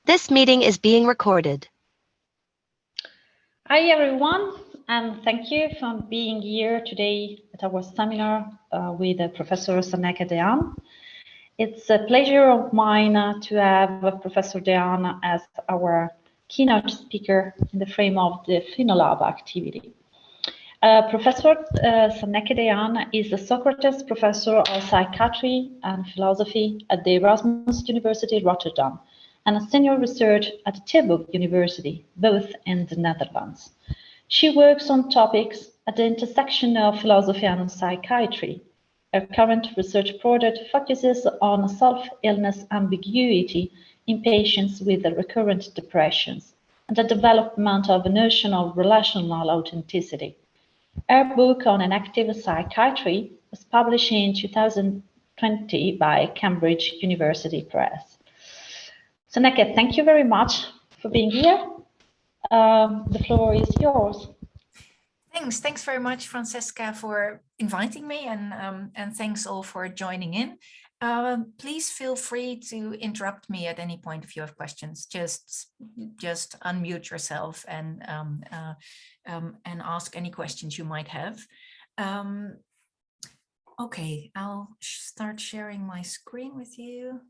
This meeting is being recorded. Hi everyone, and thank you for being here today at our seminar with Professor Sanneke. It's a pleasure of mine to have Professor Haan as our keynote speaker in the frame of the PhenoLab activity. Professor Sanneke is a Socrates Professor of Psychiatry and Philosophy at the Erasmus University Rotterdam and a senior researcher at Tilburg University, both in the Netherlands. She works on topics at the intersection of philosophy and psychiatry. Her current research project focuses on self-illness ambiguity in patients with recurrent depressions and the development of a notion of relational authenticity. Her book on enactive psychiatry was published in 2020 by Cambridge University Press. Sanneke, thank you very much for being here. The floor is yours. Thanks very much, Francesca, for inviting me, and thanks all for joining in. Please feel free to interrupt me at any point if you have questions. Just unmute yourself and ask any questions you might have. Okay, I'll start sharing my screen with you.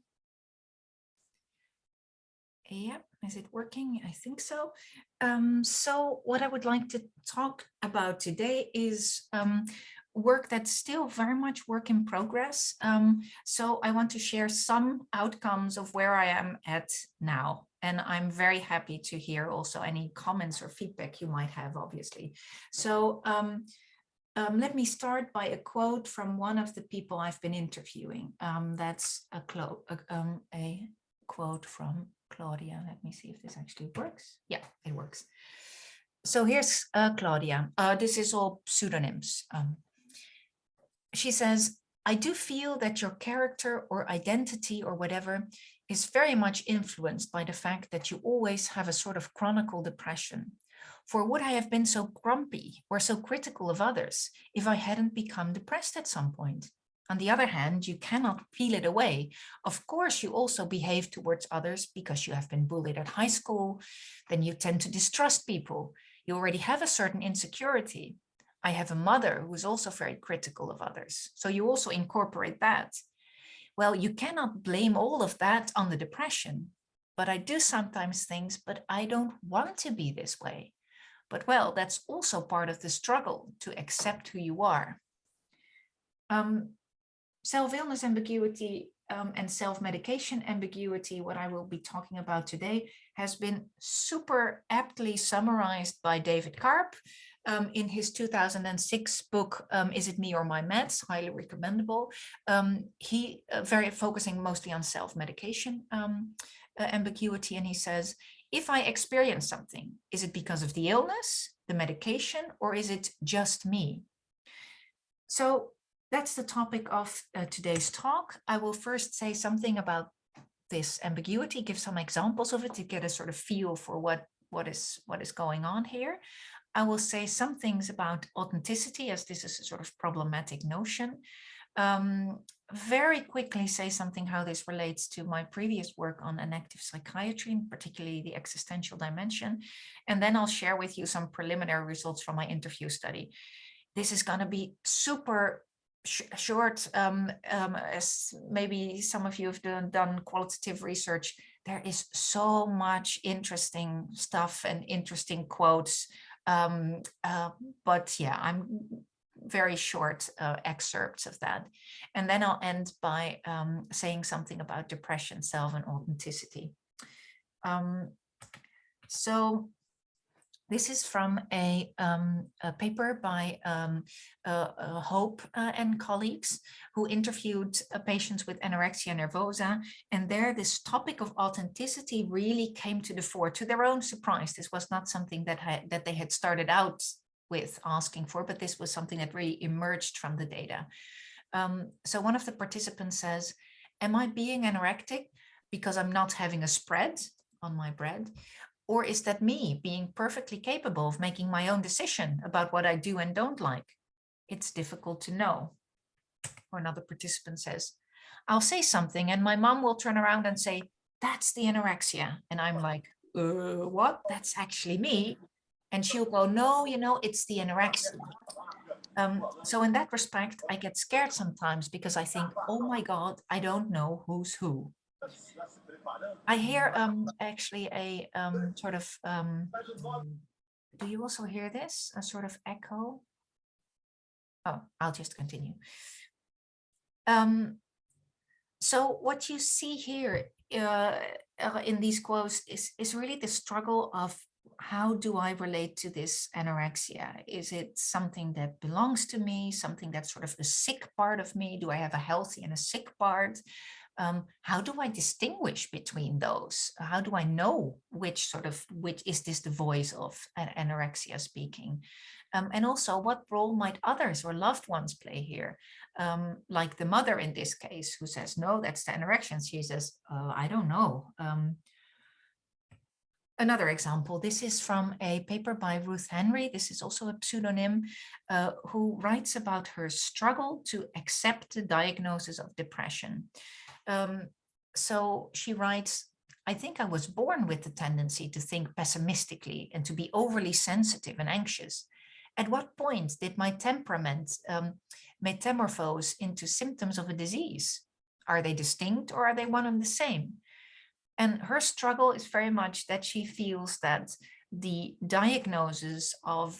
Yep, is it working? I think so. So what I would like to talk about today is work that's still very much work in progress. So I want to share some outcomes of where I am at now. And I'm very happy to hear also any comments or feedback you might have, obviously. So let me start by a quote from one of the people I've been interviewing. That's a quote from Claudia. Let me see if this actually works. Yeah, it works. So here's Claudia. This is all pseudonyms. She says, I do feel that your character or identity or whatever is very much influenced by the fact that you always have a sort of chronicle depression. For would I have been so grumpy or so critical of others if I hadn't become depressed at some point? On the other hand, you cannot peel it away. Of course, you also behave towards others because you have been bullied at high school. Then you tend to distrust people. You already have a certain insecurity. I have a mother who is also very critical of others. So you also incorporate that. Well, you cannot blame all of that on the depression. But I do sometimes think, but I don't want to be this way. But well, that's also part of the struggle to accept who you are. Self-illness ambiguity and self-medication ambiguity, what I will be talking about today, has been super aptly summarized by David Karp in his 2006 book, Is It Me or My Meds? Highly recommendable. He very focusing mostly on self-medication ambiguity, and he says, if I experience something, is it because of the illness, the medication, or is it just me? So that's the topic of today's talk. I will first say something about this ambiguity, give some examples of it to get a sort of feel for what is going on here. I will say some things about authenticity, as this is a sort of problematic notion. Very quickly say something how this relates to my previous work on enactive psychiatry, and particularly the existential dimension. And then I'll share with you some preliminary results from my interview study. This is going to be super short, as maybe some of you have done qualitative research. There is so much interesting stuff and interesting quotes, but yeah, I'm very short excerpts of that. And then I'll end by saying something about depression, self, and authenticity. So this is from a paper by Hope and colleagues who interviewed patients with anorexia nervosa. And there, this topic of authenticity really came to the fore, to their own surprise. This was not something that they had started out with asking for, but this was something that really emerged from the data. So one of the participants says, am I being anorectic because I'm not having a spread on my bread? Or is that me being perfectly capable of making my own decision about what I do and don't like? It's difficult to know. Or another participant says, I'll say something and my mom will turn around and say, that's the anorexia. And I'm like, what? That's actually me. And she'll go, no, you know, it's the anorexia. So in that respect, I get scared sometimes because I think, oh my God, I don't know who's who. I hear actually a sort of, do you also hear this? A sort of echo? Oh, I'll just continue. So what you see here in these quotes is really the struggle of how do I relate to this anorexia? Is it something that belongs to me, something that's sort of a sick part of me? Do I have a healthy and a sick part? How do I distinguish between those? How do I know which is this the voice of anorexia speaking? And also, what role might others or loved ones play here? Like the mother in this case, who says, no, that's the anorexia. She says, I don't know. Another example, this is from a paper by Ruth Henry. This is also a pseudonym, who writes about her struggle to accept the diagnosis of depression. So she writes, I think I was born with the tendency to think pessimistically and to be overly sensitive and anxious. At what point did my temperament metamorphose into symptoms of a disease? Are they distinct or are they one and the same? And her struggle is very much that she feels that the diagnosis of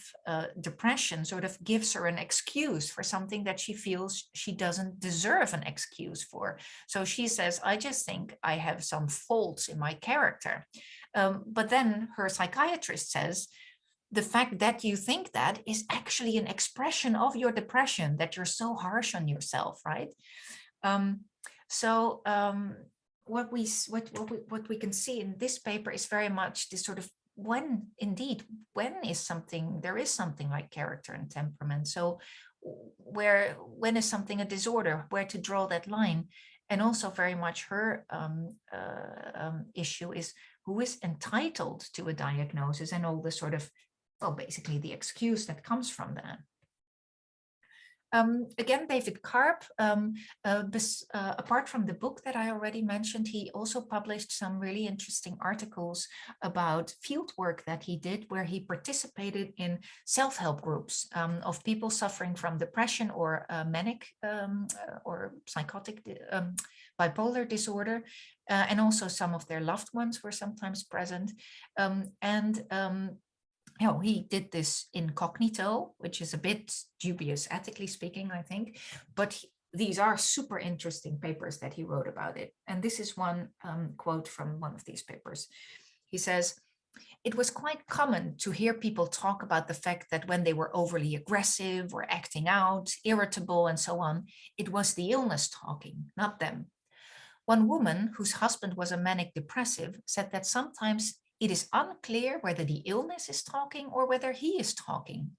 depression sort of gives her an excuse for something that she feels she doesn't deserve an excuse for. So she says, I just think I have some faults in my character. But then her psychiatrist says, the fact that you think that is actually an expression of your depression, that you're so harsh on yourself, right? What we can see in this paper is very much this sort of when is something, there is something like character and temperament. So when is something a disorder, where to draw that line? And also very much her issue is who is entitled to a diagnosis and all the sort of, well, basically the excuse that comes from that. Again, David Karp, apart from the book that I already mentioned, he also published some really interesting articles about field work that he did, where he participated in self-help groups of people suffering from depression or manic or psychotic bipolar disorder, and also some of their loved ones were sometimes present. He did this incognito, which is a bit dubious, ethically speaking, I think. But these are super interesting papers that he wrote about it. And this is one quote from one of these papers. He says, it was quite common to hear people talk about the fact that when they were overly aggressive or acting out, irritable, and so on, it was the illness talking, not them. One woman whose husband was a manic depressive said that sometimes it is unclear whether the illness is talking or whether he is talking.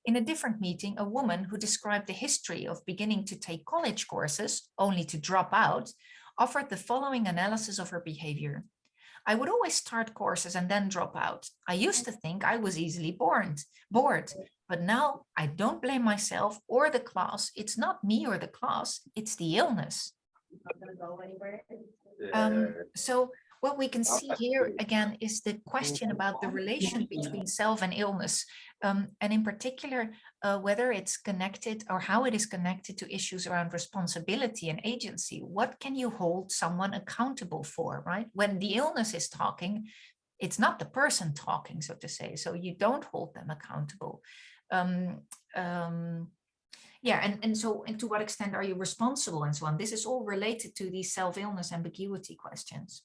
In a different meeting, a woman who described the history of beginning to take college courses only to drop out offered the following analysis of her behavior. I would always start courses and then drop out. I used to think I was easily bored, but now I don't blame myself or the class. It's not me or the class, it's the illness. So what we can see here again is the question about the relation between self and illness, and in particular, whether it's connected or how it is connected to issues around responsibility and agency. What can you hold someone accountable for, right? When the illness is talking, it's not the person talking, so to say, so you don't hold them accountable. And to what extent are you responsible and so on? This is all related to these self-illness ambiguity questions.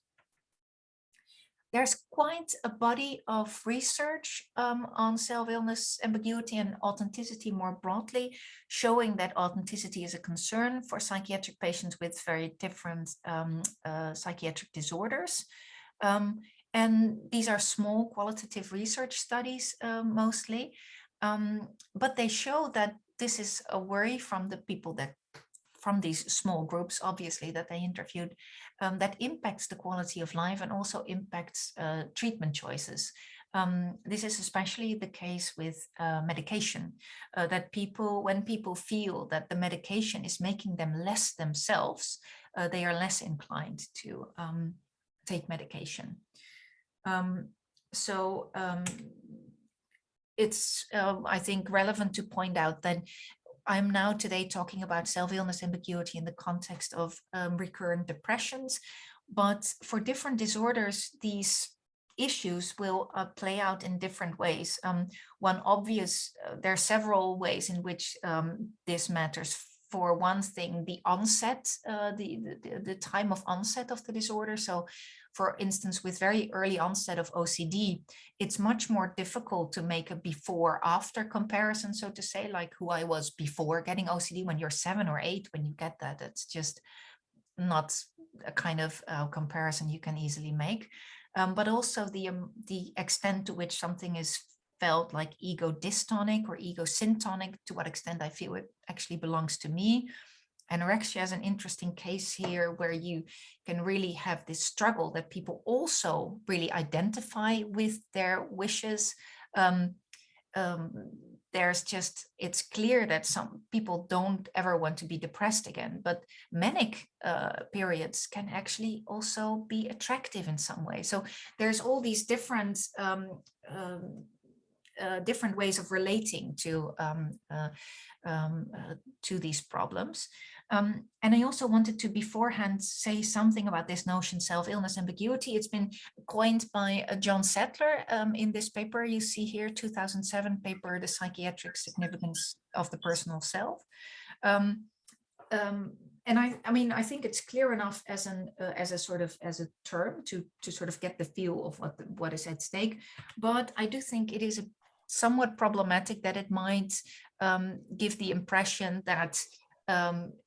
There's quite a body of research on self-illness ambiguity and authenticity more broadly, showing that authenticity is a concern for psychiatric patients with very different psychiatric disorders. And these are small qualitative research studies mostly, but they show that this is a worry from the people from these small groups, obviously, that they interviewed, that impacts the quality of life and also impacts treatment choices. This is especially the case with medication, that when people feel that the medication is making them less themselves, they are less inclined to take medication. It's, I think, relevant to point out that I'm now today talking about self-illness ambiguity in the context of recurrent depressions, but for different disorders, these issues will play out in different ways. One obvious, there are several ways in which this matters. For one thing, the onset, the time of onset of the disorder. So for instance, with very early onset of OCD, it's much more difficult to make a before-after comparison, so to say, like who I was before getting OCD. When you're 7 or 8, when you get that, it's just not a kind of comparison you can easily make. But also the extent to which something is felt like ego dystonic or ego syntonic, to what extent I feel it actually belongs to me. Anorexia has an interesting case here where you can really have this struggle that people also really identify with their wishes. There's just, it's clear that some people don't ever want to be depressed again, but manic periods can actually also be attractive in some way. So there's all these different different ways of relating to these problems. And I also wanted to beforehand say something about this notion self-illness ambiguity. It's been coined by John Sattler in this paper you see here, 2007 paper, The Psychiatric Significance of the Personal Self. And I mean, I think it's clear enough as a term to sort of get the feel of what is at stake. But I do think it is somewhat problematic that it might give the impression that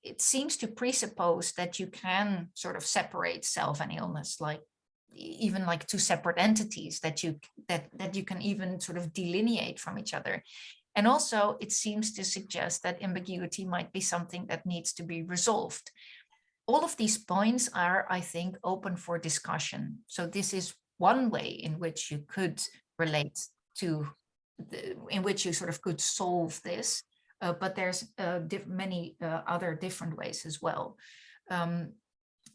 it seems to presuppose that you can sort of separate self and illness, like even like two separate entities that you can even sort of delineate from each other. And also it seems to suggest that ambiguity might be something that needs to be resolved. All of these points are, I think, open for discussion. So this is one way in which you could relate to, in which you sort of could solve this, but there's many other different ways as well.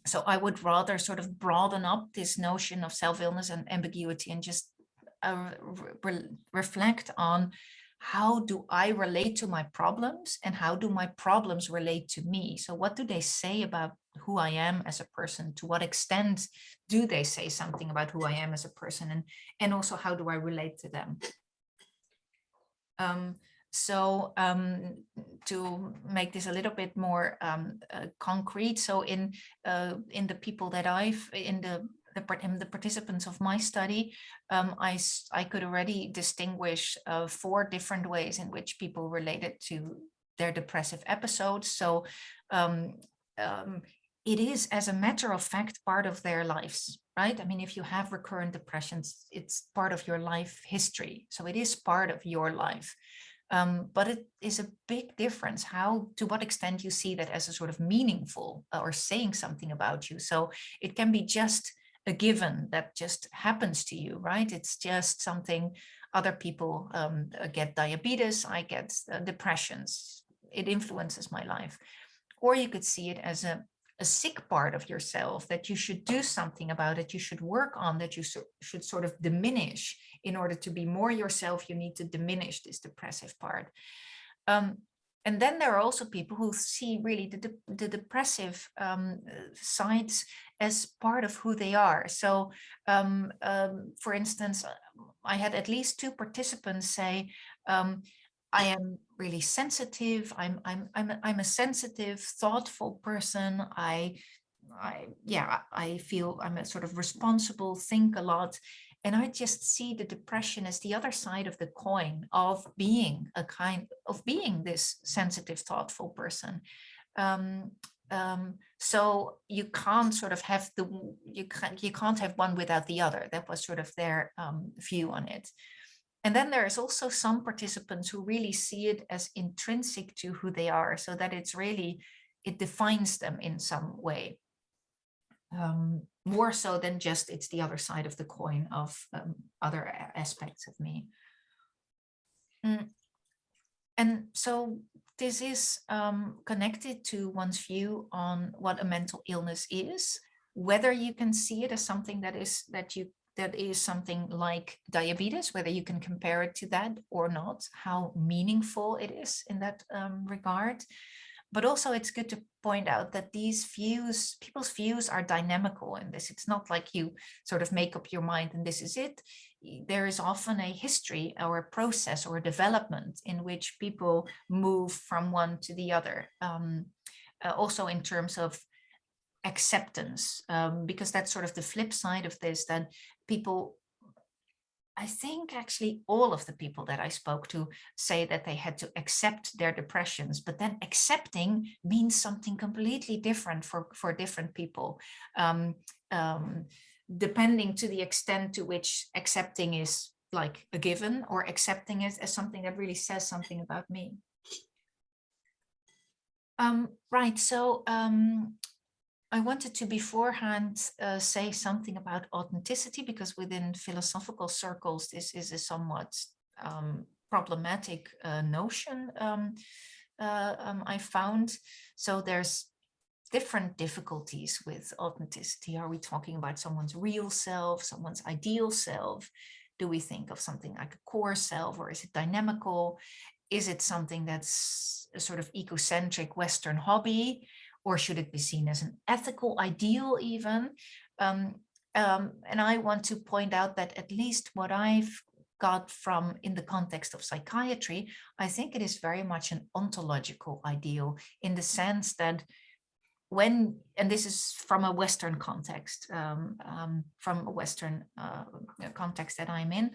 So I would rather sort of broaden up this notion of self-illness and ambiguity and just reflect on how do I relate to my problems and how do my problems relate to me? So what do they say about who I am as a person? To what extent do they say something about who I am as a person? And also how do I relate to them? To make this a little bit more concrete, so in the people that in the participants of my study, I could already distinguish 4 different ways in which people related to their depressive episodes. So it is, as a matter of fact, part of their lives, right? I mean, if you have recurrent depressions, it's part of your life history. So it is part of your life. But it is a big difference to what extent you see that as a sort of meaningful or saying something about you. So it can be just a given that just happens to you, right? It's just something. Other people get diabetes, I get depressions. It influences my life. Or you could see it as a sick part of yourself that you should do something about it, you should work on, that you should sort of diminish. In order to be more yourself, you need to diminish this depressive part. And then there are also people who see really the depressive sides as part of who they are. So for instance, I had at least 2 participants say, I am really sensitive. I'm a sensitive, thoughtful person. I feel I'm a sort of responsible, think a lot. And I just see the depression as the other side of the coin of being this sensitive, thoughtful person. So you can't sort of have you can't have one without the other. That was sort of their view on it. And then there's also some participants who really see it as intrinsic to who they are, so that it defines them in some way. More so than just it's the other side of the coin of other aspects of me. And so this is connected to one's view on what a mental illness is, whether you can see it as something that is something like diabetes, whether you can compare it to that or not, how meaningful it is in that regard. But also it's good to point out that these views, people's views are dynamical in this. It's not like you sort of make up your mind and this is it. There is often a history or a process or a development in which people move from one to the other. Also in terms of acceptance, because that's sort of the flip side of this, that people, I think actually all of the people that I spoke to say that they had to accept their depressions, but then accepting means something completely different for different people, depending to the extent to which accepting is like a given or accepting it as something that really says something about me. Right, so I wanted to beforehand say something about authenticity, because within philosophical circles, this is a somewhat problematic notion I found. So there's different difficulties with authenticity. Are we talking about someone's real self, someone's ideal self? Do we think of something like a core self, or is it dynamical? Is it something that's a sort of egocentric Western hobby? Or should it be seen as an ethical ideal even? And I want to point out that at least what I've got from in the context of psychiatry, I think it is very much an ontological ideal, in the sense that when, and this is from a Western context, from a Western context that I'm in,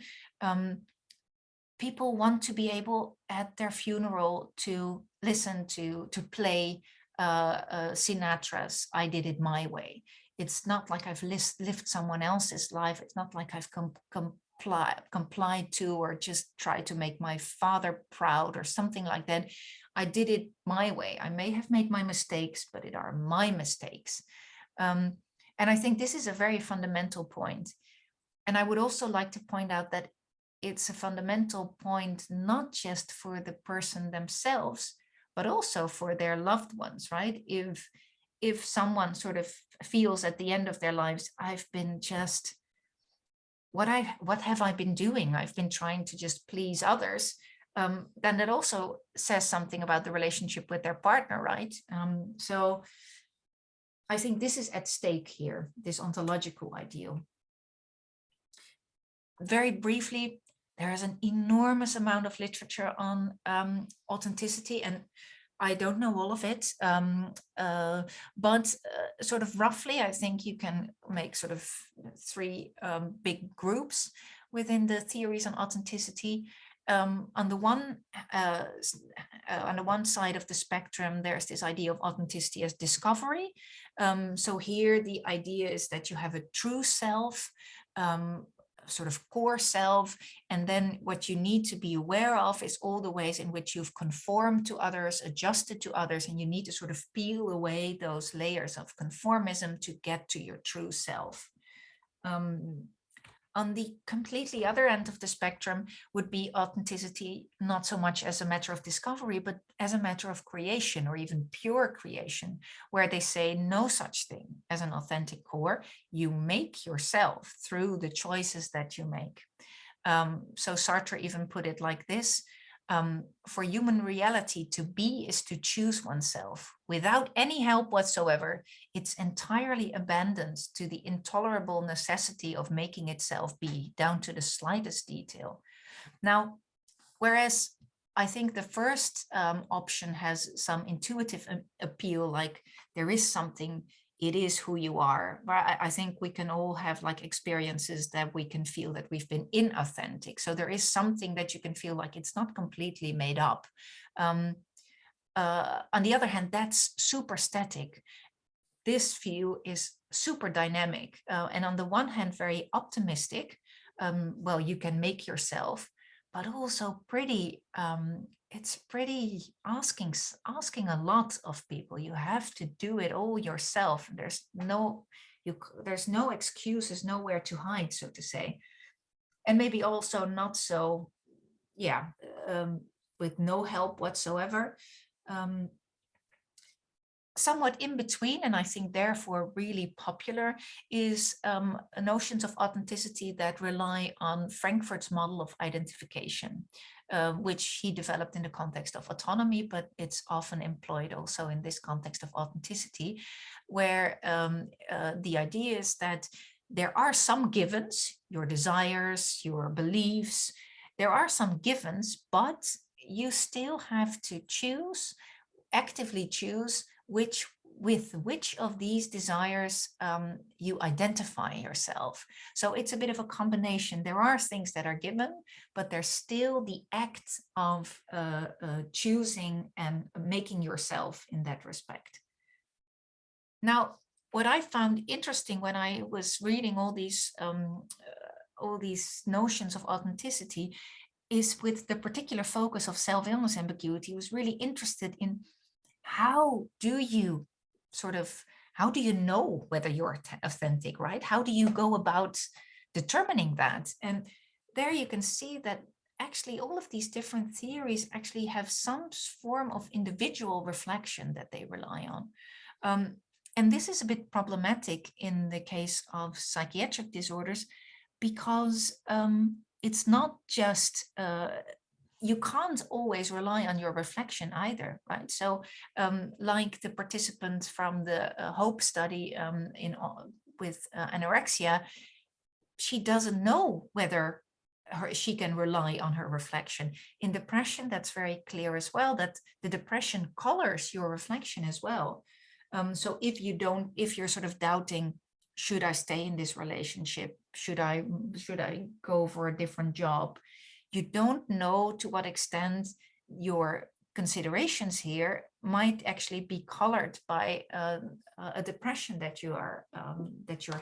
people want to be able at their funeral to listen to play Sinatra's I Did It My Way. It's not like I've lived someone else's life. It's not like I've complied to or just tried to make my father proud or something like that. I did it my way. I may have made my mistakes, but it are my mistakes. And I think this is a very fundamental point. And I would also like to point out that it's a fundamental point, not just for the person themselves, but also for their loved ones, right? If someone sort of feels at the end of their lives, I've been just, what have I been doing? I've been trying to just please others. Then that also says something about the relationship with their partner, right? So I think this is at stake here, this ontological ideal. Very briefly, there is an enormous amount of literature on authenticity, and I don't know all of it, but sort of roughly, I think you can make sort of three big groups within the theories on authenticity. On the one side of the spectrum, there's this idea of authenticity as discovery. So here the idea is that you have a true self, sort of core self, and then what you need to be aware of is all the ways in which you've conformed to others, adjusted to others, and you need to sort of peel away those layers of conformism to get to your true self. On the completely other end of the spectrum would be authenticity, not so much as a matter of discovery, but as a matter of creation, or even pure creation, where they say no such thing as an authentic core. You make yourself through the choices that you make. So Sartre even put it like this: for human reality to be is to choose oneself without any help whatsoever. It's entirely abandoned to the intolerable necessity of making itself be, down to the slightest detail. Now, whereas I think the first option has some intuitive appeal, like there is something, it is who you are. But I think we can all have like experiences that we can feel that we've been inauthentic. So there is something that you can feel like it's not completely made up. On the other hand, that's super static. This view is super dynamic. And on the one hand, very optimistic. Well, you can make yourself, but also pretty, it's pretty asking a lot of people. You have to do it all yourself. There's no excuses, nowhere to hide, so to say. And maybe also not so, yeah, with no help whatsoever. somewhat in between, and I think therefore really popular, is notions of authenticity that rely on Frankfurt's model of identification, which he developed in the context of autonomy, but it's often employed also in this context of authenticity, where the idea is that there are some givens, your desires, your beliefs, there are some givens, but you still have to choose, actively choose with which of these desires you identify yourself. So it's a bit of a combination. There are things that are given, but there's still the act of choosing and making yourself in that respect. Now, what I found interesting when I was reading all these notions of authenticity is, with the particular focus of self-illness ambiguity, was really interested in how do you know whether you're authentic, right? How do you go about determining that? And there you can see that actually all of these different theories actually have some form of individual reflection that they rely on. And this is a bit problematic in the case of psychiatric disorders, because it's not just you can't always rely on your reflection either, right? So like the participant from the HOPE study with anorexia, she doesn't know whether she can rely on her reflection. In depression, that's very clear as well, that the depression colors your reflection as well. So if you're sort of doubting, should I stay in this relationship? Should I go for a different job? You don't know to what extent your considerations here might actually be colored by a depression that you're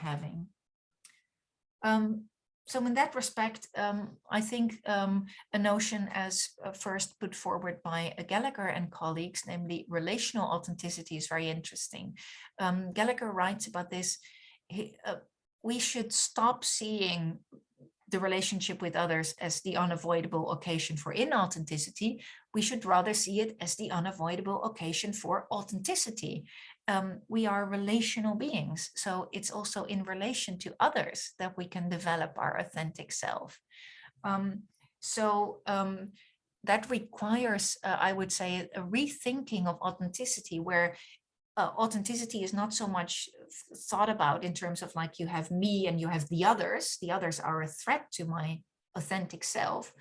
having. So in that respect, I think a notion as first put forward by Gallagher and colleagues, namely relational authenticity, is very interesting. Gallagher writes about this. We should stop seeing the relationship with others as the unavoidable occasion for inauthenticity. We should rather see it as the unavoidable occasion for authenticity. We are relational beings, so it's also in relation to others that we can develop our authentic self. That requires, I would say, a rethinking of authenticity, where authenticity is not so much thought about in terms of like you have me and you have the others are a threat to my authentic self,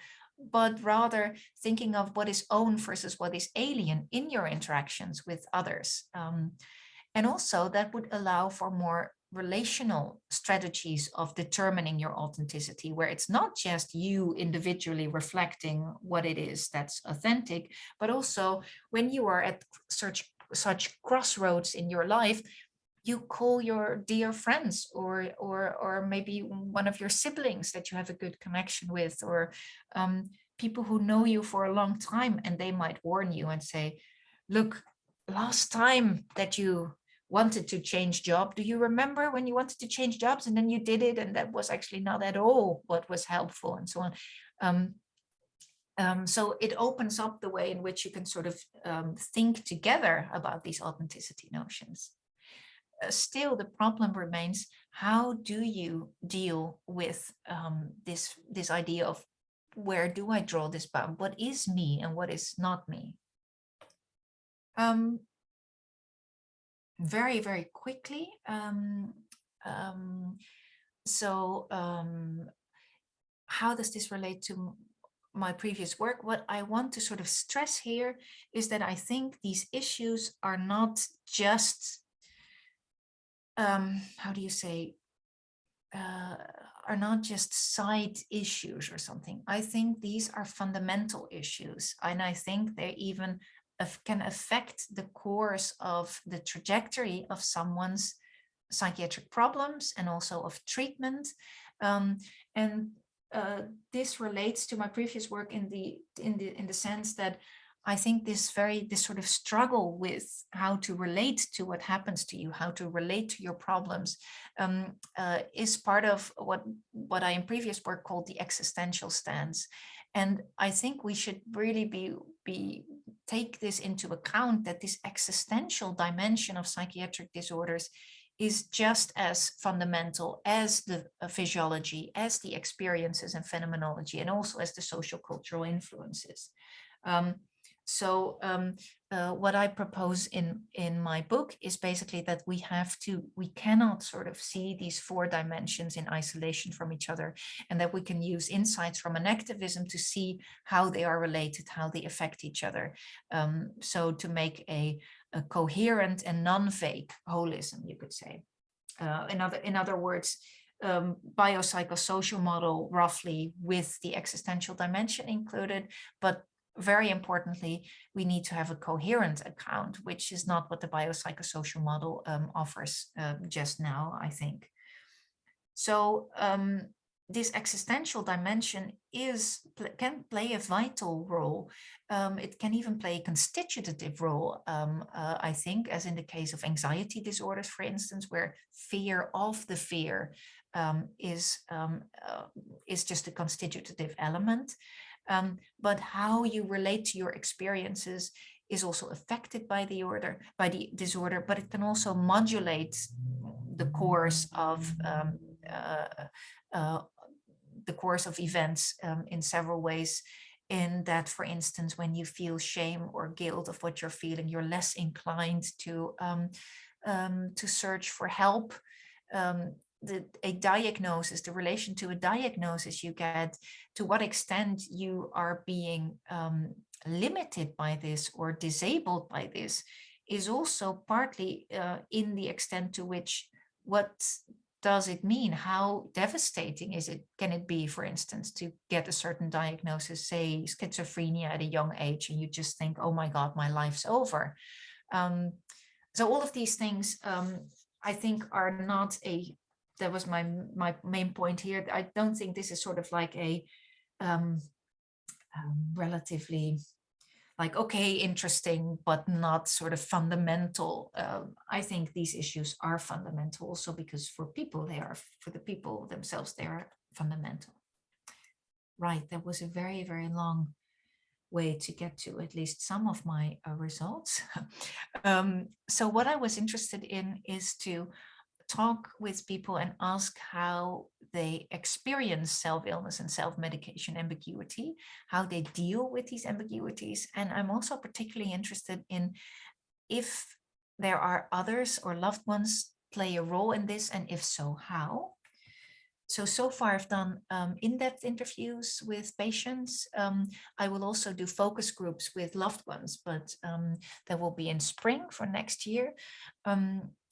but rather thinking of what is own versus what is alien in your interactions with others. And also that would allow for more relational strategies of determining your authenticity, where it's not just you individually reflecting what it is that's authentic, but also when you are at such crossroads in your life, you call your dear friends or maybe one of your siblings that you have a good connection with, or people who know you for a long time, and they might warn you and say, look, last time that you wanted to change job, do you remember when you wanted to change jobs and then you did it and that was actually not at all what was helpful, and so on. So it opens up the way in which you can sort of think together about these authenticity notions. Still, the problem remains, how do you deal with this idea of where do I draw this bound? What is me and what is not me? Very, very quickly. How does this relate to my previous work? What I want to sort of stress here is that I think these issues are not just, how do you say, are not just side issues or something. I think these are fundamental issues, and I think they even can affect the course of the trajectory of someone's psychiatric problems and also of treatment. This relates to my previous work in the sense that I think this sort of struggle with how to relate to what happens to you, how to relate to your problems, is part of what I in previous work called the existential stance. And I think we should really be take this into account, that this existential dimension of psychiatric disorders is just as fundamental as the physiology, as the experiences and phenomenology, and also as the social cultural influences. What I propose in my book is basically that we cannot sort of see these four dimensions in isolation from each other, and that we can use insights from an activism to see how they are related, how they affect each other. So to make a coherent and non-fake holism, you could say. In other words, biopsychosocial model roughly with the existential dimension included, but very importantly, we need to have a coherent account, which is not what the biopsychosocial model offers just now, I think. So this existential dimension can play a vital role. It can even play a constitutive role, I think, as in the case of anxiety disorders, for instance, where fear of the fear is just a constitutive element. But how you relate to your experiences is also affected by the disorder, but it can also modulate the course of events in several ways. In that, for instance, when you feel shame or guilt of what you're feeling, you're less inclined to search for help. A diagnosis, the relation to a diagnosis you get, to what extent you are being limited by this or disabled by this, is also partly in the extent to which, what does it mean? How devastating can it be, for instance, to get a certain diagnosis, say schizophrenia at a young age, and you just think, oh my God, my life's over. So all of these things, I think, are not that was my main point here. I don't think this is sort of like a relatively like, okay, interesting, but not sort of fundamental. I think these issues are fundamental also because for the people themselves, they are fundamental. Right, that was a very, very long way to get to at least some of my results. So what I was interested in is to talk with people and ask how they experience self-illness and self-medication ambiguity, how they deal with these ambiguities. And I'm also particularly interested in if there are others or loved ones play a role in this, and if so, how. So far I've done in-depth interviews with patients. I will also do focus groups with loved ones, but that will be in spring for next year.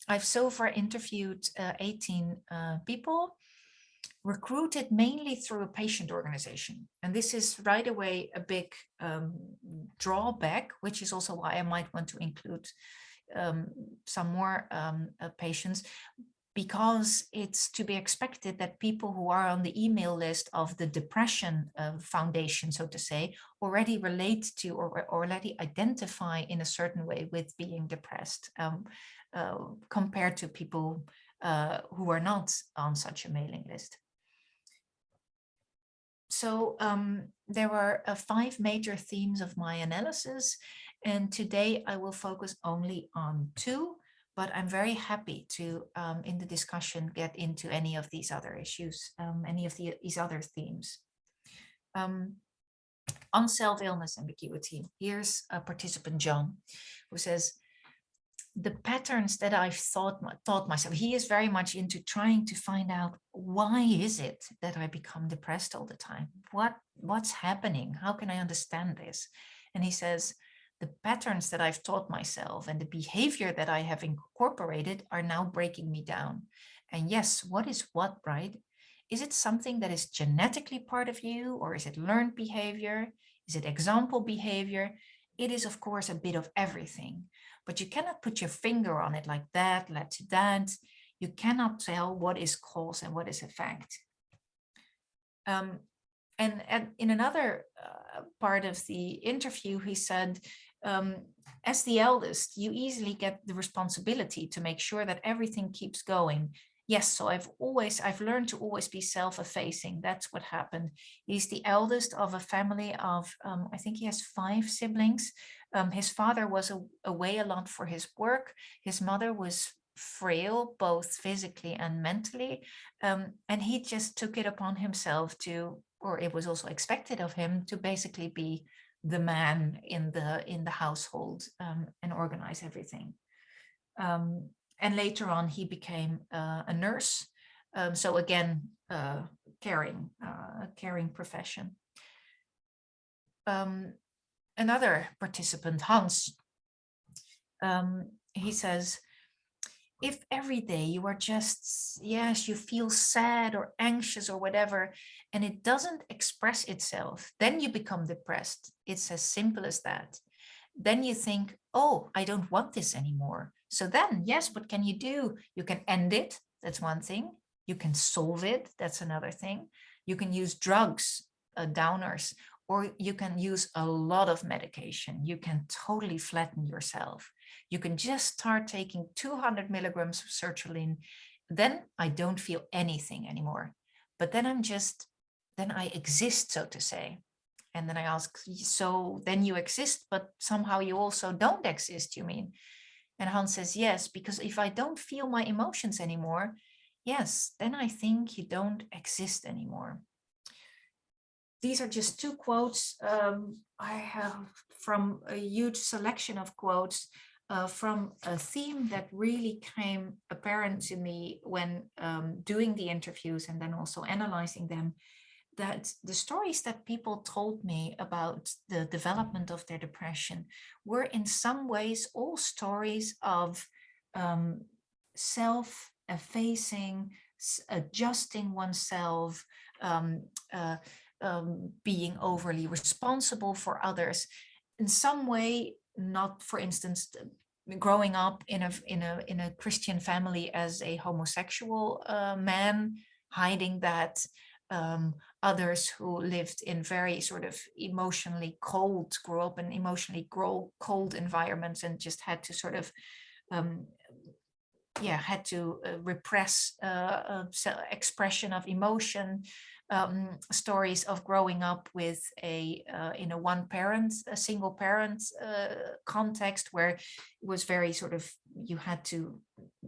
I've so far interviewed 18 people, recruited mainly through a patient organization. And this is right away a big drawback, which is also why I might want to include some more patients, because it's to be expected that people who are on the email list of the Depression Foundation, so to say, already relate to or already identify in a certain way with being depressed, compared to people who are not on such a mailing list. So there were 5 major themes of my analysis, and today I will focus only on 2. But I'm very happy to, in the discussion, get into any of these other issues, any of these other themes. On self-illness ambiguity, here's a participant, John, who says, the patterns that I've taught myself, he is very much into trying to find out, why is it that I become depressed all the time? What's happening? How can I understand this? And he says, the patterns that I've taught myself and the behavior that I have incorporated are now breaking me down. And yes, what is what, right? Is it something that is genetically part of you, or is it learned behavior? Is it example behavior? It is, of course, a bit of everything, but you cannot put your finger on it like that led to that. You cannot tell what is cause and what is effect. And in another part of the interview, he said, as the eldest, you easily get the responsibility to make sure that everything keeps going. yes, so I've learned to always be self-effacing. That's what happened. He's the eldest of a family of, I think he has 5 siblings. His father was away a lot for his work. His mother was frail, both physically and mentally. And he just took it upon himself to, or it was also expected of him to basically be the man in the household, and organize everything. And later on, he became a nurse. So again, caring profession. Another participant, Hans, he says, if every day you are just, yes, you feel sad or anxious or whatever, and it doesn't express itself, then you become depressed. It's as simple as that. Then you think, oh, I don't want this anymore. So then, yes, what can you do? You can end it. That's one thing. You can solve it. That's another thing. You can use drugs, downers, or you can use a lot of medication. You can totally flatten yourself. You can just start taking 200 milligrams of sertraline. Then I don't feel anything anymore. But then then I exist, so to say. And then I ask, so then you exist, but somehow you also don't exist, you mean? And Hans says, yes, because if I don't feel my emotions anymore, yes, then I think you don't exist anymore. These are just 2 quotes. I have from a huge selection of quotes from a theme that really came apparent to me when doing the interviews and then also analyzing them, that the stories that people told me about the development of their depression were in some ways all stories of self-effacing, adjusting oneself, being overly responsible for others. In some way, not, for instance, growing up in a Christian family as a homosexual man, hiding that. Others who lived in very sort of emotionally cold, grew up in emotionally cold environments and just had to sort of had to repress expression of emotion. Stories of growing up with in a single parent context where it was very sort of,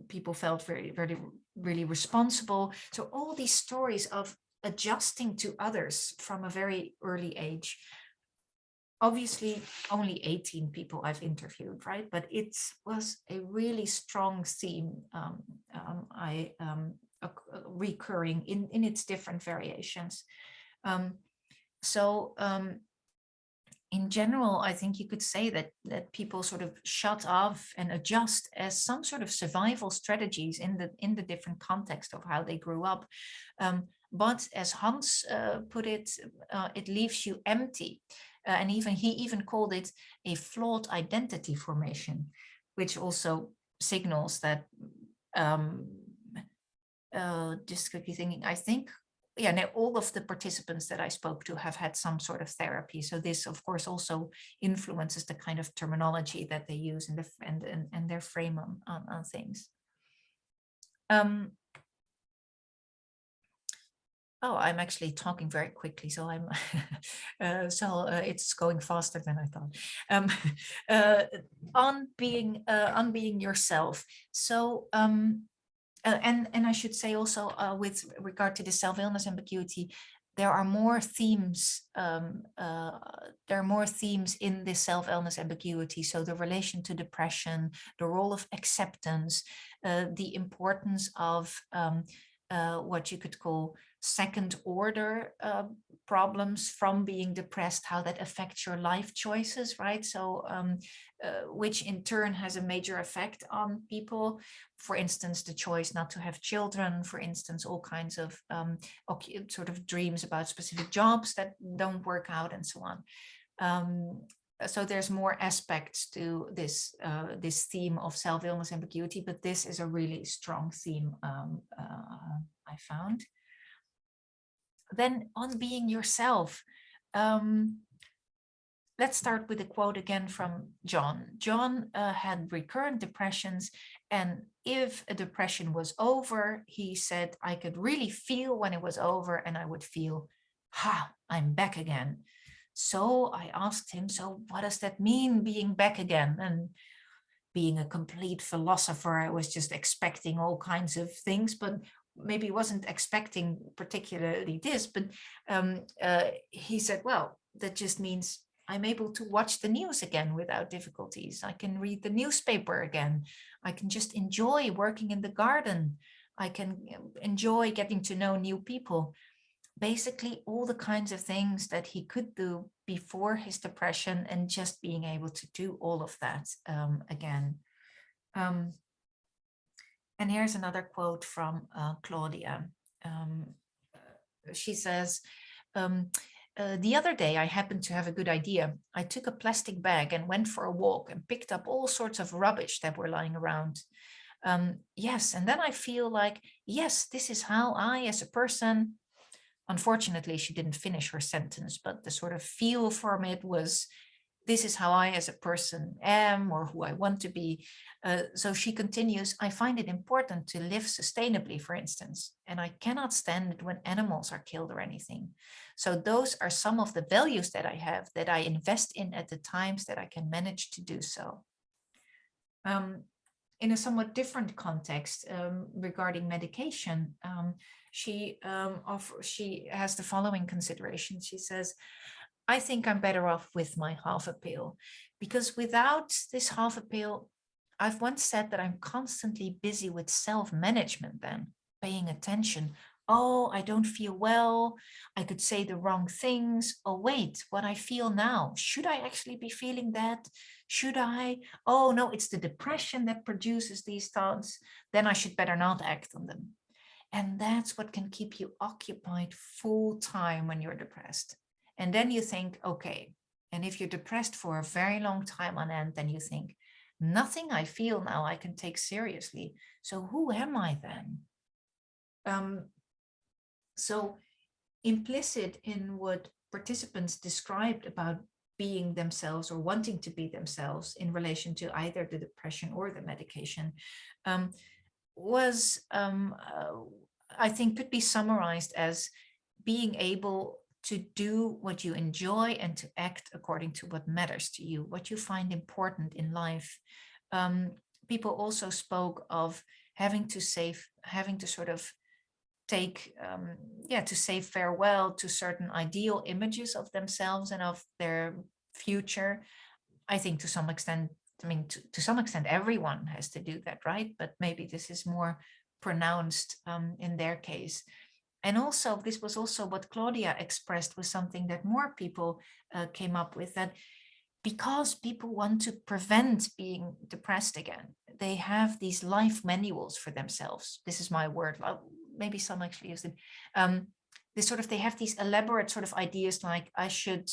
people felt very really responsible. So all these stories of adjusting to others from a very early age. Obviously, only 18 people I've interviewed, right? But it was a really strong theme, recurring in its different variations. In general, I think you could say that people sort of shut off and adjust as some sort of survival strategies in the different context of how they grew up. But as Hans put it, it leaves you empty. And he even called it a flawed identity formation, which also signals that, just quickly thinking, I think, all of the participants that I spoke to have had some sort of therapy. So this, of course, also influences the kind of terminology that they use and their frame on things. Oh, I'm actually talking very quickly, so I'm it's going faster than I thought. On being yourself. So and I should say also with regard to the self-illness ambiguity, there are more themes. There are more themes in this self-illness ambiguity. So the relation to depression, the role of acceptance, the importance of what you could call second order problems from being depressed, how that affects your life choices, right? So which in turn has a major effect on people. For instance, the choice not to have children, for instance, all kinds of sort of dreams about specific jobs that don't work out and so on. So there's more aspects to this this theme of self-illness ambiguity, but this is a really strong theme I found. Then on being yourself, let's start with a quote again from John. John had recurrent depressions, and if a depression was over, he said, I could really feel when it was over, and I would feel, I'm back again. So I asked him, so what does that mean, being back again? And being a complete philosopher, I was just expecting all kinds of things, but maybe wasn't expecting particularly this. But he said, well, that just means I'm able to watch the news again without difficulties. I can read the newspaper again. I can just enjoy working in the garden. I can enjoy getting to know new people. Basically all the kinds of things that he could do before his depression, and just being able to do all of that again. And here's another quote from Claudia. She says, the other day I happened to have a good idea. I took a plastic bag and went for a walk and picked up all sorts of rubbish that were lying around. Yes, and then I feel like, yes, this is how I, as a person, unfortunately, she didn't finish her sentence, but the sort of feel from it was, this is how I as a person am, or who I want to be. So she continues, I find it important to live sustainably, for instance, and I cannot stand it when animals are killed or anything. So those are some of the values that I have, that I invest in at the times that I can manage to do so. In a somewhat different context, regarding medication, she has the following consideration. She says, I think I'm better off with my half a pill, because without this half a pill, I've once said that I'm constantly busy with self-management, then paying attention. Oh, I don't feel well. I could say the wrong things. Oh, wait, what I feel now. Should I actually be feeling that? Should I? Oh, no, it's the depression that produces these thoughts. Then I should better not act on them. And that's what can keep you occupied full time when you're depressed. And then you think, okay, and if you're depressed for a very long time on end, then you think, nothing I feel now I can take seriously. So who am I then? So implicit in what participants described about being themselves or wanting to be themselves in relation to either the depression or the medication was, I think, could be summarized as being able to do what you enjoy and to act according to what matters to you, what you find important in life. People also spoke of having to sort of take, to say farewell to certain ideal images of themselves and of their future. I think to some extent, to some extent, everyone has to do that, right? But maybe this is more pronounced in their case. And also, this was also what Claudia expressed, was something that more people came up with, that because people want to prevent being depressed again, they have these life manuals for themselves. This is my word. Maybe some actually use it. They have these elaborate sort of ideas like, I should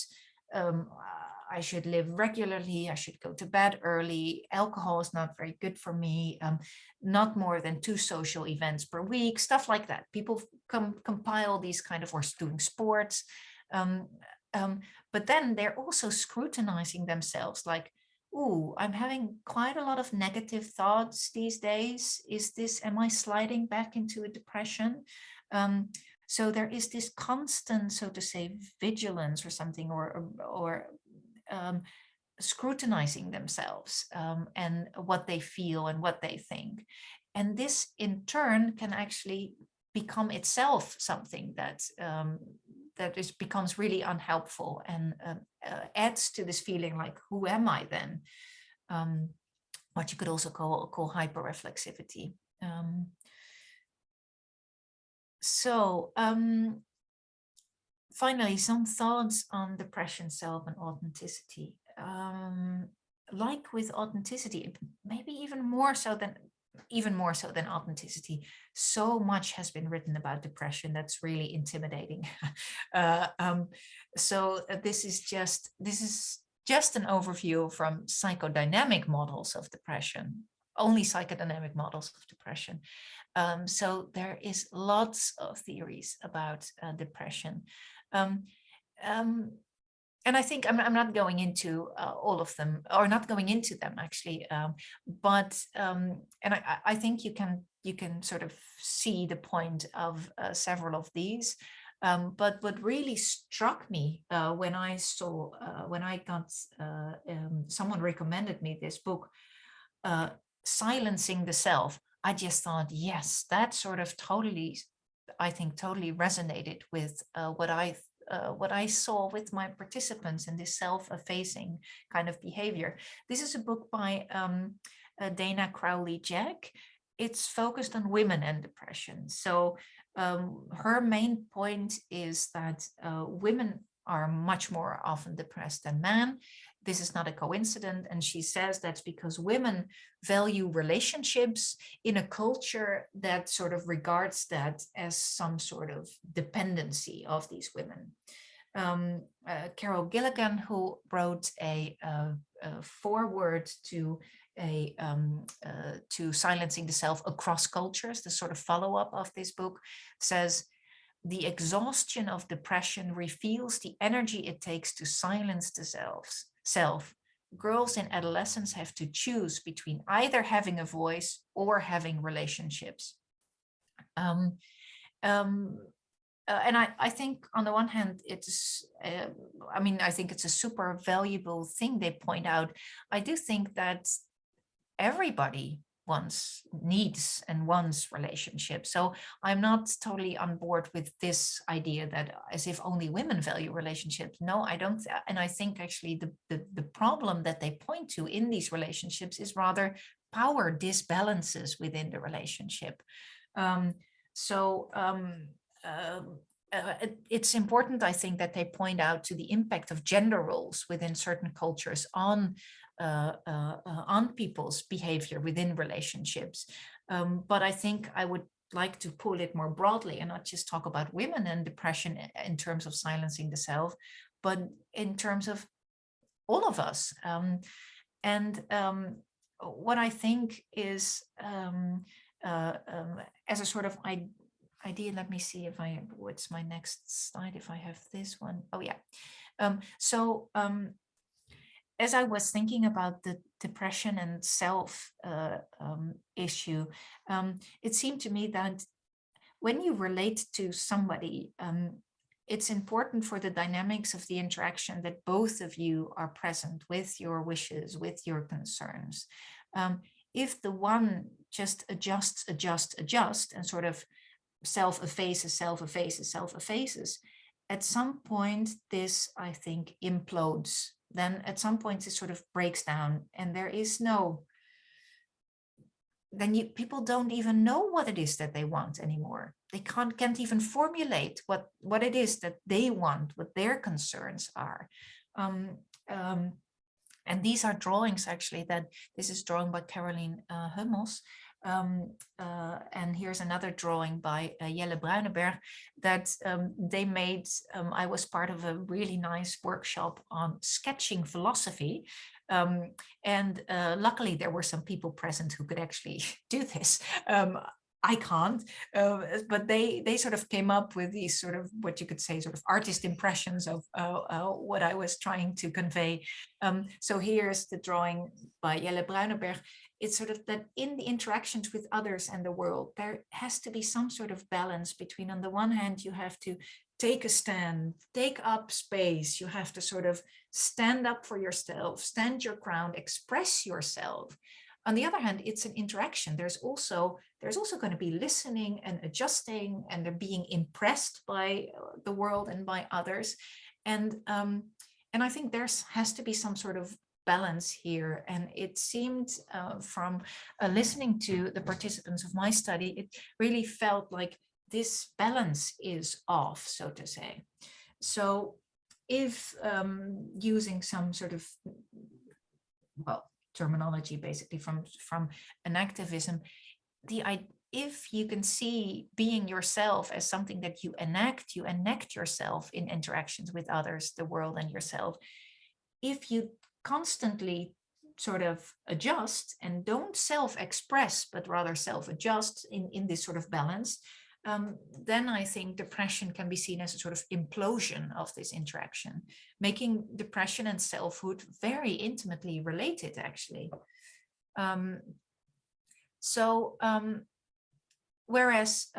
live regularly, I should go to bed early, alcohol is not very good for me, not more than 2 social events per week, stuff like that. People compile these kind of, or doing sports. But then they're also scrutinizing themselves like, ooh, I'm having quite a lot of negative thoughts these days. Am I sliding back into a depression? So there is this constant, so to say, vigilance or something, or scrutinizing themselves and what they feel and what they think. And this in turn can actually become itself something that becomes really unhelpful and adds to this feeling like, who am I then? What you could also call hyperreflexivity. Finally, some thoughts on depression, self, and authenticity. Like with authenticity, maybe even more so than authenticity, so much has been written about depression that's really intimidating. This is just an overview from psychodynamic models of depression, only psychodynamic models of depression. So there is lots of theories about depression. and I think I'm not going into all of them, or not going into them actually, but and I think you can sort of see the point of several of these. But what really struck me when I got someone recommended me this book, Silencing the Self, I just thought, yes, that sort of I think totally resonated with what I saw with my participants in this self-effacing kind of behavior. This is a book by Dana Crowley-Jack. It's focused on women and depression. So her main point is that women are much more often depressed than men. This is not a coincidence. And she says that's because women value relationships in a culture that sort of regards that as some sort of dependency of these women. Carol Gilligan, who wrote a foreword to Silencing the Self Across Cultures, the sort of follow-up of this book, says, the exhaustion of depression reveals the energy it takes to silence the self. Girls in adolescence have to choose between either having a voice or having relationships. And I think on the one hand, it's, I think it's a super valuable thing they point out. I do think that everybody needs and wants relationships. So I'm not totally on board with this idea that as if only women value relationships. No, I don't. And I think actually the problem that they point to in these relationships is rather power disbalances within the relationship. It's important, I think, that they point out to the impact of gender roles within certain cultures on people's behavior within relationships. But I think I would like to pull it more broadly and not just talk about women and depression in terms of silencing the self, but in terms of all of us. What I think is as a sort of idea, let me see if what's my next slide, if I have this one. Oh yeah. As I was thinking about the depression and self issue, it seemed to me that when you relate to somebody, it's important for the dynamics of the interaction that both of you are present with your wishes, with your concerns. If the one just adjusts, and sort of self-effaces, at some point this, I think, implodes. Then at some point it sort of breaks down, and there is no, then people don't even know what it is that they want anymore. They can't even formulate what it is that they want, what their concerns are. And these are drawings actually this is drawn by Caroline Hummels. And here's another drawing by Jelle Bruineberg that they made. I was part of a really nice workshop on sketching philosophy. And luckily there were some people present who could actually do this. I can't, but they sort of came up with these sort of, what you could say, sort of artist impressions of what I was trying to convey. So here's the drawing by Jelle Bruineberg. It's sort of that in the interactions with others and the world, there has to be some sort of balance between, on the one hand, you have to take a stand, take up space, you have to sort of stand up for yourself, stand your ground, express yourself. On the other hand, it's an interaction. There's also going to be listening and adjusting, and they're being impressed by the world and by others. And I think there has to be some sort of balance here. And it seemed from listening to the participants of my study, it really felt like this balance is off, so to say. So if using some sort of, terminology basically from an activism, if you can see being yourself as something that you enact yourself in interactions with others, the world, and yourself. If you constantly sort of adjust and don't self-express, but rather self-adjust in this sort of balance, then I think depression can be seen as a sort of implosion of this interaction, making depression and selfhood very intimately related, actually. Whereas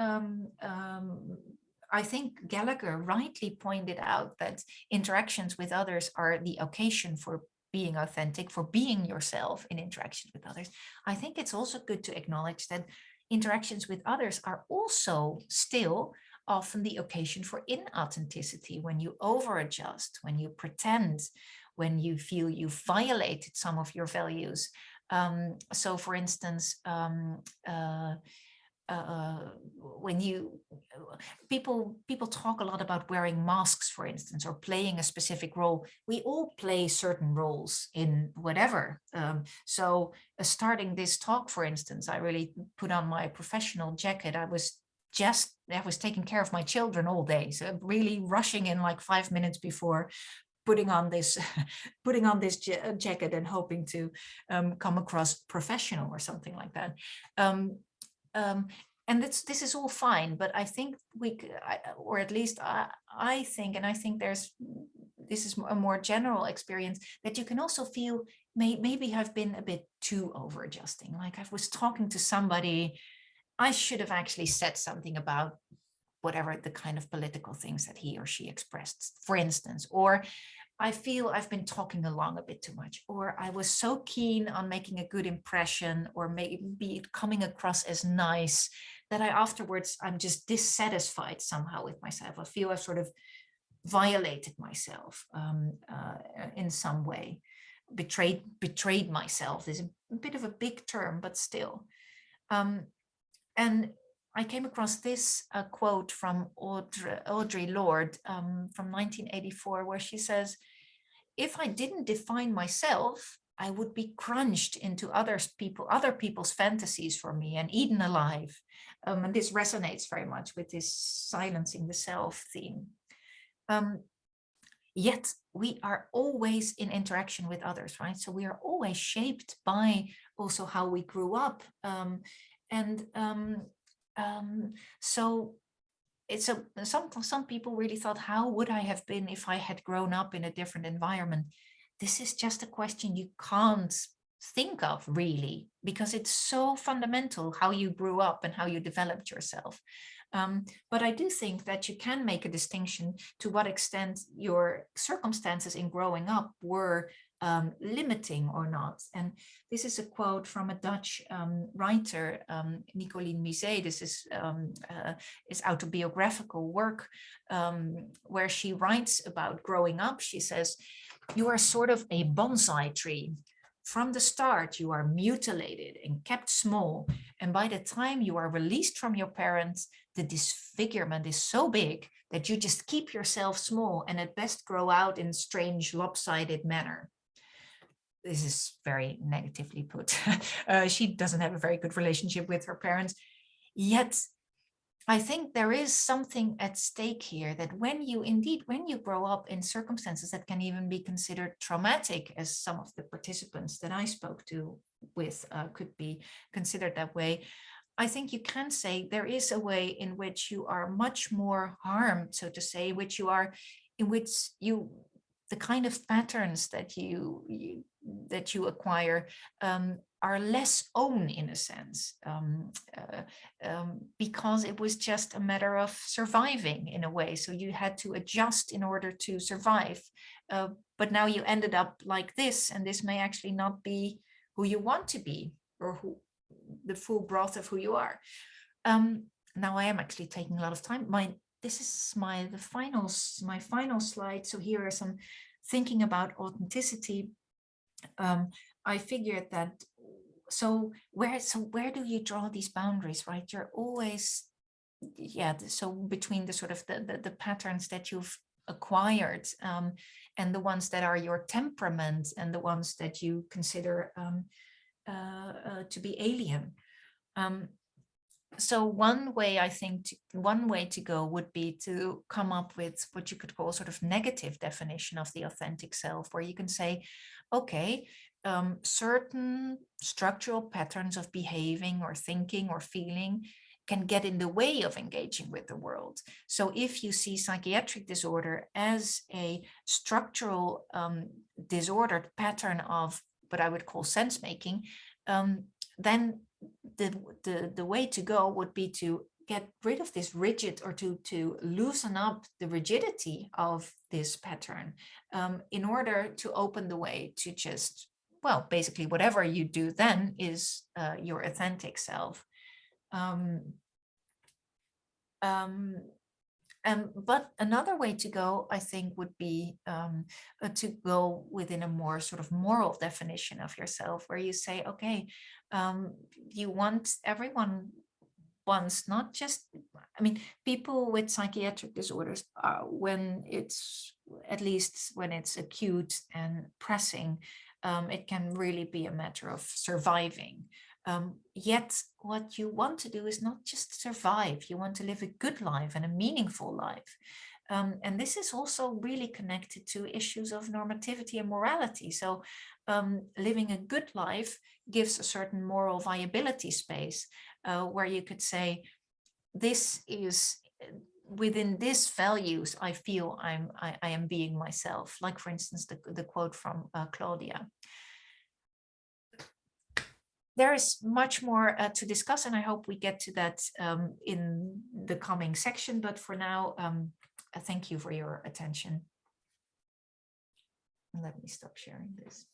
I think Gallagher rightly pointed out that interactions with others are the occasion for being authentic, for being yourself in interactions with others, I think it's also good to acknowledge that interactions with others are also still often the occasion for inauthenticity, when you over-adjust, when you pretend, when you feel you violated some of your values. So for instance, when people talk a lot about wearing masks, for instance, or playing a specific role. We all play certain roles in whatever. Starting this talk, for instance, I really put on my professional jacket. I was taking care of my children all day, so really rushing in like 5 minutes before putting on this jacket and hoping to come across professional or something like that. And this is all fine, but I think or at least I think, and I think this is a more general experience, that you can also feel maybe have been a bit too over adjusting. Like I was talking to somebody, I should have actually said something about whatever the kind of political things that he or she expressed, for instance, or I feel I've been talking along a bit too much, or I was so keen on making a good impression or maybe coming across as nice that I'm just dissatisfied somehow with myself. I feel I've sort of violated myself in some way. Betrayed myself is a bit of a big term, but still. And I came across this quote from Audre Lorde from 1984, where she says, "If I didn't define myself, I would be crunched into other people's fantasies for me and eaten alive." And this resonates very much with this silencing the self theme. Yet we are always in interaction with others, right? So we are always shaped by also how we grew up. So it's some people really thought, how would I have been if I had grown up in a different environment? This is just a question you can't think of really, because it's so fundamental how you grew up and how you developed yourself. But I do think that you can make a distinction to what extent your circumstances in growing up were limiting or not. And this is a quote from a Dutch writer, Nicoline Misé. This is autobiographical work where she writes about growing up. She says, "You are sort of a bonsai tree. From the start, you are mutilated and kept small. And by the time you are released from your parents, the disfigurement is so big that you just keep yourself small and at best grow out in strange, lopsided manner." This is very negatively put. She doesn't have a very good relationship with her parents. Yet, I think there is something at stake here, that when you grow up in circumstances that can even be considered traumatic, as some of the participants that I spoke to with could be considered that way, I think you can say there is a way in which you are much more harmed, so to say, the kind of patterns that you acquire are less own, in a sense, because it was just a matter of surviving in a way. So you had to adjust in order to survive. But now you ended up like this, and this may actually not be who you want to be, or the full breadth of who you are. Now I am actually taking a lot of time. This is my final slide. So here are some thinking about authenticity. I figured that where do you draw these boundaries, right? You're always, so between the sort of the patterns that you've acquired and the ones that are your temperament and the ones that you consider to be alien. So one way to go would be to come up with what you could call sort of negative definition of the authentic self, where you can say, okay, certain structural patterns of behaving or thinking or feeling can get in the way of engaging with the world. So if you see psychiatric disorder as a structural disordered pattern of what I would call sense making, then the way to go would be to get rid of this rigid, or to loosen up the rigidity of this pattern, in order to open the way to just, well, basically whatever you do then is your authentic self. But another way to go, I think, would be to go within a more sort of moral definition of yourself, where you say, okay, you want, everyone wants, not just, I mean, people with psychiatric disorders, when it's, at least when it's acute and pressing, it can really be a matter of surviving. Yet what you want to do is not just survive, you want to live a good life and a meaningful life. And this is also really connected to issues of normativity and morality. So living a good life gives a certain moral viability space, where you could say, this is, within these values, I feel I am being myself. Like, for instance, the quote from Claudia. There is much more to discuss, and I hope we get to that in the coming section. But for now, thank you for your attention. Let me stop sharing this.